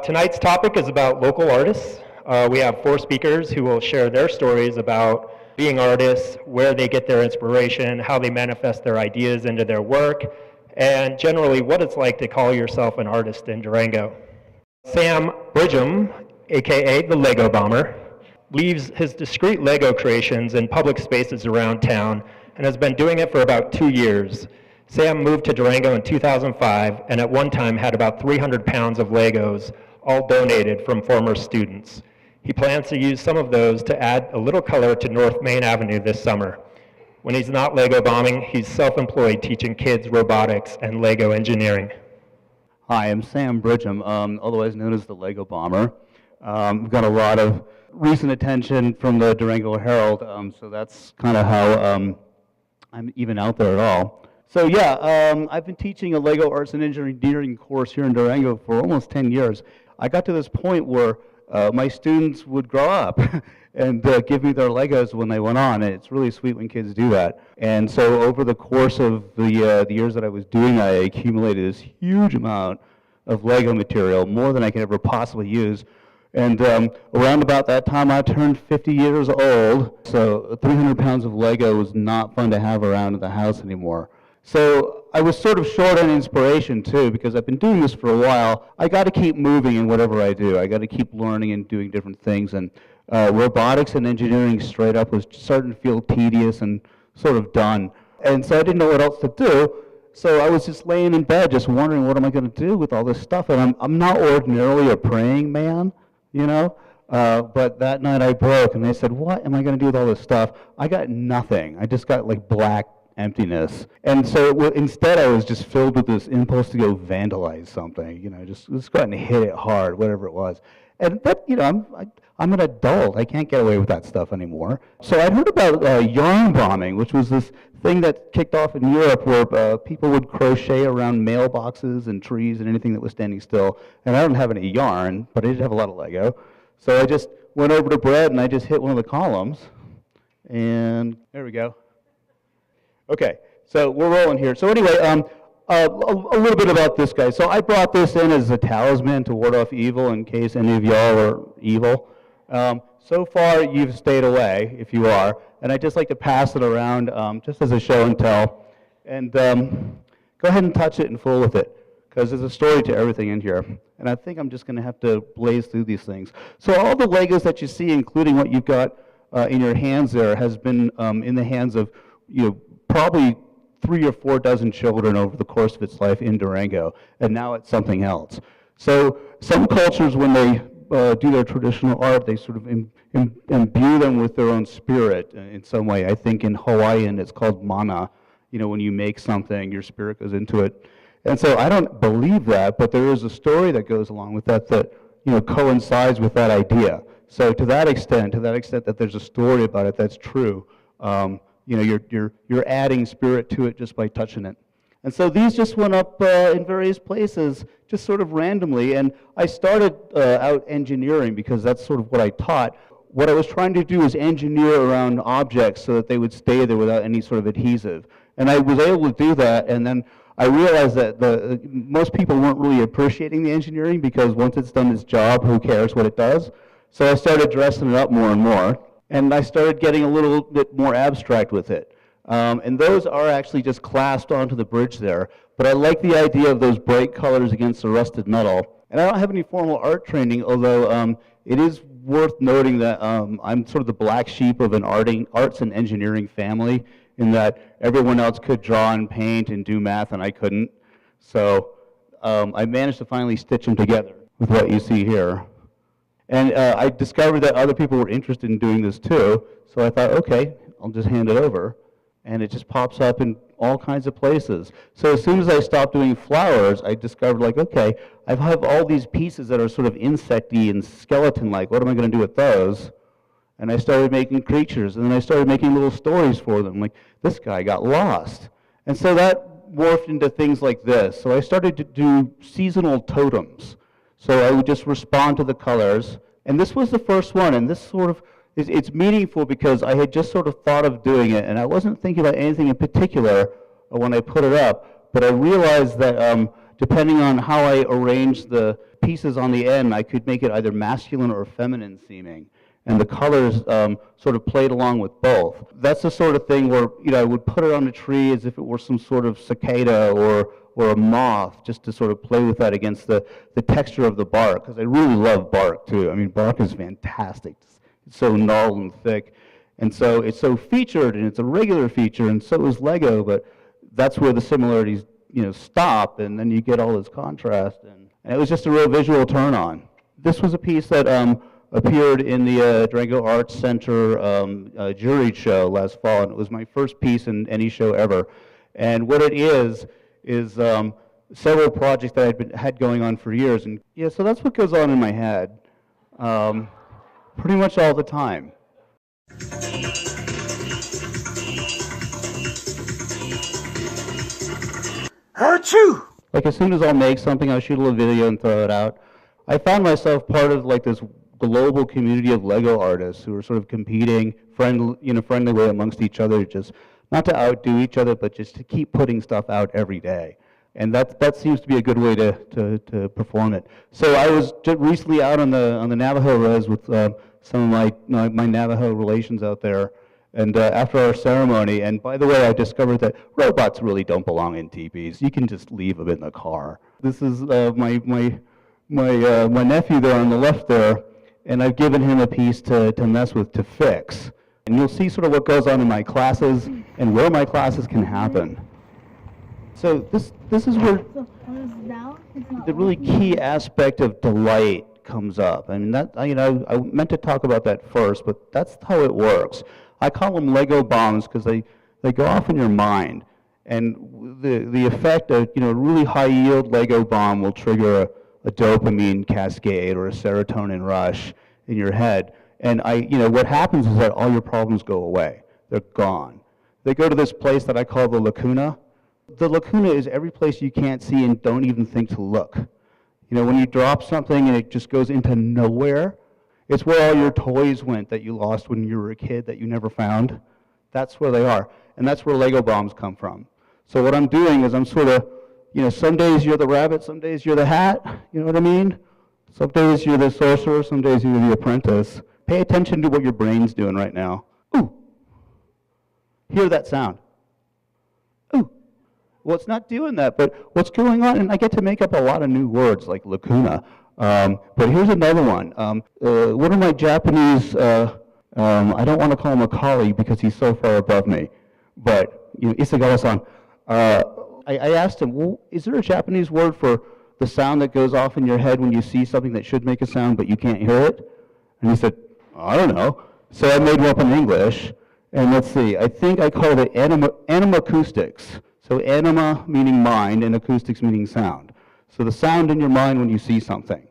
Tonight's topic is about local artists. We have 4 speakers who will share their stories about being artists, where they get their inspiration, how they manifest their ideas into their work, and generally what it's like to call yourself an artist in Durango. Sam Bridgham, aka the Lego Bomber, leaves his discrete Lego creations in public spaces around town and has been doing it for about 2 years. Sam moved to Durango in 2005 and at one time had about 300 pounds of Legos, all donated from former students. He plans to use some of those to add a little color to North Main Avenue this summer. When he's not Lego bombing, he's self-employed teaching kids robotics and Lego engineering. Hi, I'm Sam Bridgham, otherwise known as the Lego Bomber. We've got a lot of recent attention from the Durango Herald, so that's kind of how I'm even out there at all. So yeah, I've been teaching a Lego Arts and Engineering course here in Durango for almost 10 years. I got to this point where my students would grow up and give me their Legos when they went on, and it's really sweet when kids do that. And so over the course of the years that I was doing, I accumulated this huge amount of Lego material, more than I could ever possibly use. And around about that time, I turned 50 years old, so 300 pounds of Lego was not fun to have around in the house anymore. So I was sort of short on inspiration too, because I've been doing this for a while. I got to keep moving in whatever I do. I got to keep learning and doing different things. And robotics and engineering straight up was starting to feel tedious and sort of done. And so I didn't know what else to do. So I was just laying in bed, just wondering, what am I going to do with all this stuff? And I'm not ordinarily a praying man, you know. But that night I broke, and they said, "What am I going to do with all this stuff?" I got nothing. I just got like black emptiness. And so instead I was just filled with this impulse to go vandalize something, you know, just go out and hit it hard, whatever it was. And that, you know, I'm an adult. I can't get away with that stuff anymore. So I'd heard about yarn bombing, which was this thing that kicked off in Europe where people would crochet around mailboxes and trees and anything that was standing still. And I don't have any yarn, but I did have a lot of Lego. So I just went over to Brad and I just hit one of the columns. And there we go. Okay, so we're rolling here. So anyway, a little bit about this guy. So I brought this in as a talisman to ward off evil in case any of y'all are evil. So far, you've stayed away, if you are. And I'd just like to pass it around just as a show and tell. And go ahead and touch it and fool with it, because there's a story to everything in here. And I think I'm just going to have to blaze through these things. So all the Legos that you see, including what you've got in your hands there, has been in the hands of, you know, probably 3 or 4 dozen children over the course of its life in Durango, and now it's something else. So some cultures, when they do their traditional art, they sort of imbue them with their own spirit in some way. I think in Hawaiian it's called mana. You know, when you make something, your spirit goes into it. And so I don't believe that, but there is a story that goes along with that you know, coincides with that idea. So to that extent that there's a story about it that's true, you know, you're adding spirit to it just by touching it. And so these just went up in various places, just sort of randomly. And I started out engineering because that's sort of what I taught. What I was trying to do is engineer around objects so that they would stay there without any sort of adhesive. And I was able to do that, and then I realized that most people weren't really appreciating the engineering because once it's done its job, who cares what it does? So I started dressing it up more and more. And I started getting a little bit more abstract with it. And those are actually just clasped onto the bridge there. But I like the idea of those bright colors against the rusted metal. And I don't have any formal art training, although it is worth noting that I'm sort of the black sheep of an arts and engineering family, in that everyone else could draw and paint and do math, and I couldn't. So I managed to finally stitch them together with what you see here. And I discovered that other people were interested in doing this too, so I thought, okay, I'll just hand it over. And it just pops up in all kinds of places. So as soon as I stopped doing flowers, I discovered, like, okay, I have all these pieces that are sort of insect-y and skeleton-like. What am I going to do with those? And I started making creatures, and then I started making little stories for them, like, this guy got lost. And so that morphed into things like this. So I started to do seasonal totems. So I would just respond to the colors. And this was the first one, and this sort of, it's meaningful because I had just sort of thought of doing it, and I wasn't thinking about anything in particular when I put it up, but I realized that depending on how I arrange the pieces on the end, I could make it either masculine or feminine seeming. And the colors sort of played along with both. That's the sort of thing where I would put it on a tree as if it were some sort of cicada or a moth, just to sort of play with that against the texture of the bark, because I really love bark too. I mean, bark is fantastic. It's so gnarled and thick. And so it's so featured, and it's a regular feature, and so is Lego, but that's where the similarities stop, and then you get all this contrast. And it was just a real visual turn on. This was a piece that appeared in the Durango Arts Center juried show last fall, and it was my first piece in any show ever. And what it is several projects that I'd had going on for years. And yeah, so that's what goes on in my head pretty much all the time. Achoo! Like as soon as I'll make something, I'll shoot a little video and throw it out. I found myself part of like this global community of Lego artists who are sort of competing, friendly way amongst each other, just not to outdo each other, but just to keep putting stuff out every day. And that seems to be a good way to perform it. So I was just recently out on the Navajo res with some of my Navajo relations out there, and after our ceremony. And by the way, I discovered that robots really don't belong in teepees. You can just leave them in the car. This is my nephew there on the left there, and I've given him a piece to mess with, to fix. And you'll see sort of what goes on in my classes and where my classes can happen. So this is where the really key aspect of delight comes up. I mean, I meant to talk about that first, but that's how it works. I call them Lego bombs because they go off in your mind, and the effect of a really high yield Lego bomb will trigger a dopamine cascade or a serotonin rush in your head. And what happens is that all your problems go away. They're gone. They go to this place that I call the lacuna. The lacuna is every place you can't see and don't even think to look. When you drop something and it just goes into nowhere, it's where all your toys went that you lost when you were a kid that you never found. That's where they are. And that's where Lego bombs come from. So what I'm doing is I'm sort of, some days you're the rabbit, some days you're the hat, you know what I mean? Some days you're the sorcerer, some days you're the apprentice. Pay attention to what your brain's doing right now. Ooh. Hear that sound. Ooh. Well, it's not doing that, but what's going on? And I get to make up a lot of new words like lacuna. But here's another one. One of my Japanese, I don't want to call him a colleague because he's so far above me, but Isagawa-san, I asked him, well, is there a Japanese word for the sound that goes off in your head when you see something that should make a sound but you can't hear it? And he said, I don't know. So I made one up in English, and let's see, I think I called it animacoustics. So anima meaning mind, and acoustics meaning sound. So the sound in your mind when you see something.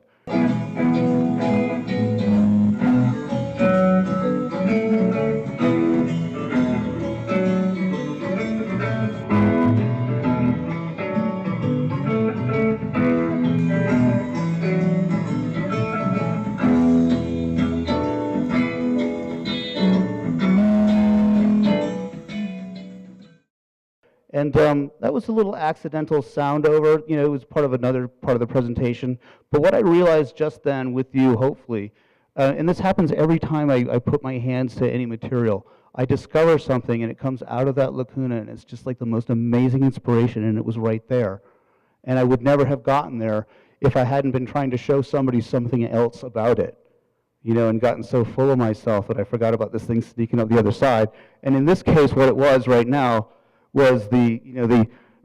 And that was a little accidental sound over, it was part of another part of the presentation. But what I realized just then with you, hopefully, and this happens every time I put my hands to any material, I discover something and it comes out of that lacuna and it's just like the most amazing inspiration, and it was right there. And I would never have gotten there if I hadn't been trying to show somebody something else about it, and gotten so full of myself that I forgot about this thing sneaking up the other side. And in this case, what it was right now was the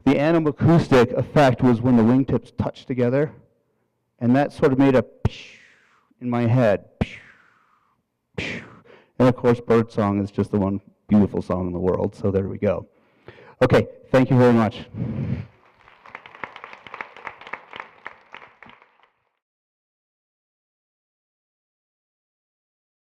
animacoustic effect was when the wingtips touched together, and that sort of made a in my head. And of course, birdsong is just the one beautiful song in the world, so there we go. Okay, thank you very much.